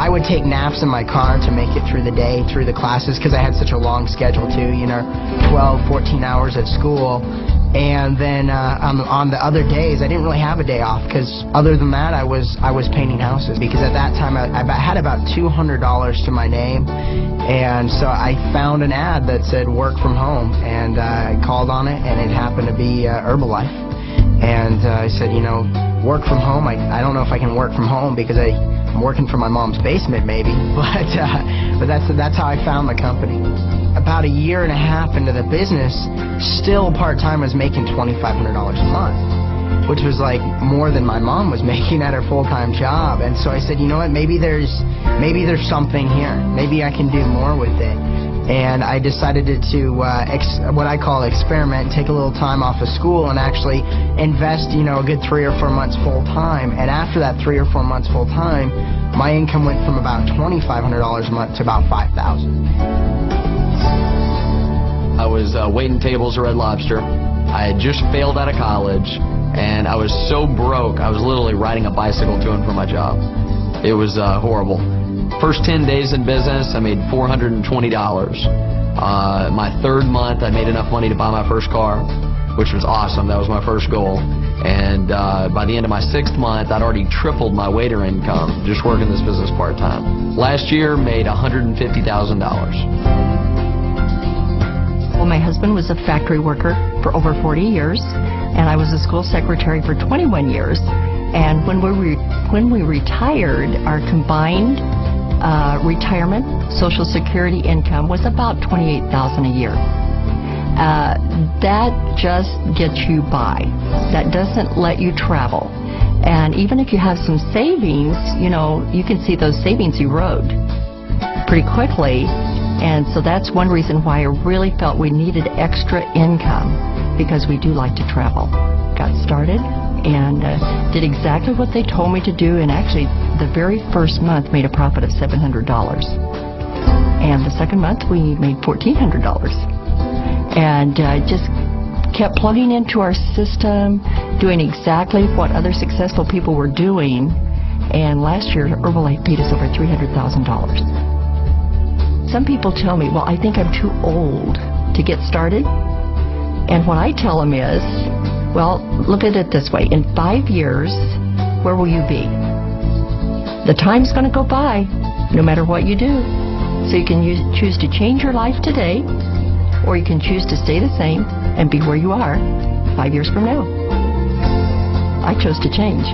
I would take naps in my car to make it through the day, through the classes, because I had such a long schedule too, 12, 14 hours at school. And then on the other days, I didn't really have a day off, because other than that, I was painting houses. Because at that time, I had about $200 to my name, and so I found an ad that said work from home, and I called on it, and it happened to be Herbalife. And I said, work from home. I don't know if I can work from home because I'm working from my mom's basement, maybe. But that's how I found the company. About a year and a half into the business, still part-time, was making $2,500 a month, which was like more than my mom was making at her full-time job. And so I said, you know what, maybe there's something here. Maybe I can do more with it. And I decided to what I call experiment, take a little time off of school and actually invest, a good 3 or 4 months full-time. And after that 3 or 4 months full-time, my income went from about $2,500 a month to about $5,000. I was waiting tables at Red Lobster. I had just failed out of college, and I was so broke, I was literally riding a bicycle to and from my job. It was horrible. First 10 days in business, I made $420. My third month, I made enough money to buy my first car, which was awesome. That was my first goal. And by the end of my 6th month, I'd already tripled my waiter income just working this business part-time. Last year, made $150,000. Well, my husband was a factory worker for over 40 years, and I was a school secretary for 21 years. And when we retired, our combined retirement Social Security income was about $28,000 a year. That just gets you by. That doesn't let you travel. And even if you have some savings, you can see those savings erode pretty quickly. And so that's one reason why I really felt we needed extra income, because we do like to travel. Got started and did exactly what they told me to do, and actually the very first month made a profit of $700. And the second month we made $1,400. And just kept plugging into our system, doing exactly what other successful people were doing. And last year Herbalife paid us over $300,000. Some people tell me, well, I think I'm too old to get started. And what I tell them is, well, look at it this way. In 5 years, where will you be? The time's going to go by, no matter what you do. So you can choose to change your life today, or you can choose to stay the same and be where you are 5 years from now. I chose to change.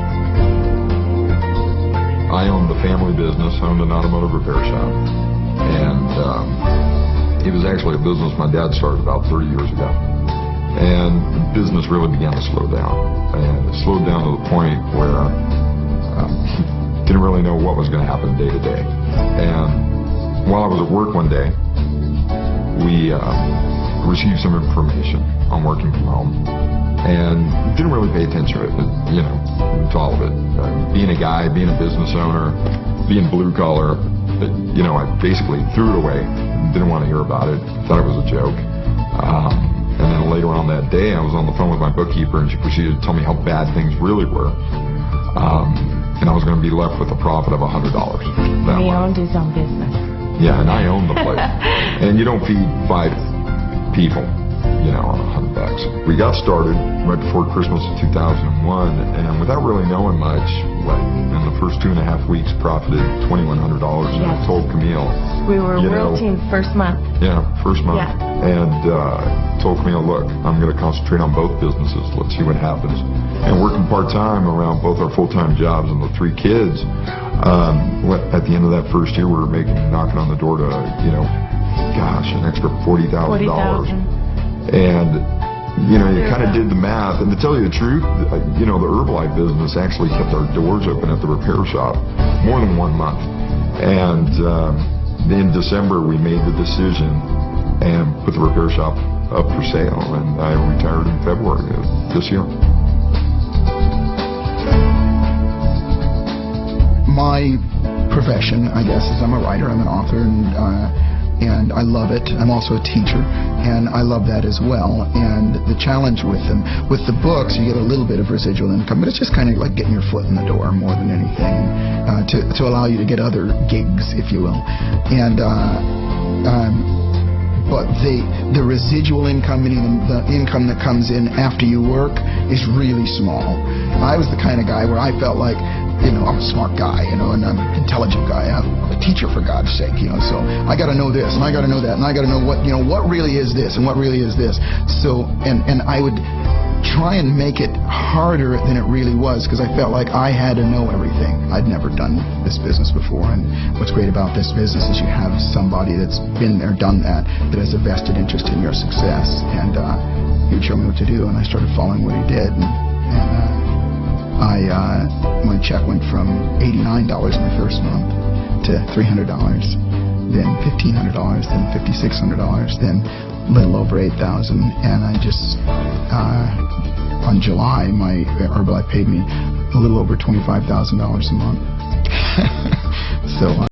I owned the family business, owned an automotive repair shop. And it was actually a business my dad started about 30 years ago. And business really began to slow down. And it slowed down to the point where didn't really know what was going to happen day to day. And while I was at work one day, we received some information on working from home. And didn't really pay attention to it, to all of it. Being a guy, being a business owner, being blue collar, I basically threw it away. Didn't want to hear about it. Thought it was a joke. And then later on that day, I was on the phone with my bookkeeper, and she proceeded to tell me how bad things really were. And I was going to be left with a profit of $100. He owned his own business. Yeah, and I owned the place. And you don't feed 5 people, on $100. We got started right before Christmas of 2001, and without really knowing much, in the first 2.5 weeks, profited $2,100. And I told Camille, we were wilting first month. Yeah, first month. Yeah. And told Camille, look, I'm going to concentrate on both businesses. Let's see what happens. And working part-time around both our full-time jobs and the 3 kids, at the end of that first year, we were knocking on the door to, an extra $40,000. And you kind of did the math, and to tell you the truth, the Herbalife business actually kept our doors open at the repair shop more than 1 month. And in December, we made the decision and put the repair shop up for sale, and I retired in February of this year. My profession, I guess, is I'm a writer, I'm an author, and and I love it. I'm also a teacher, and I love that as well. And the challenge with them, with the books, you get a little bit of residual income, but it's just kind of like getting your foot in the door more than anything, to allow you to get other gigs, if you will. And but the residual income, meaning the income that comes in after you work, is really small. I was the kind of guy where I felt like, I'm a smart guy, and I'm an intelligent guy. I'm a teacher, for God's sake, so I got to know this, and I got to know that, and I got to know what really is this, and what really is this. So, and I would try and make it harder than it really was, because I felt like I had to know everything. I'd never done this business before, and what's great about this business is you have somebody that's been there, done that has a vested interest in your success, and he'd show me what to do, and I started following what he did, and my check went from $89 in the first month to $300, then $1,500, then $5,600, then a little over $8,000, and I just on July Herbalife paid me a little over $25,000 a month. So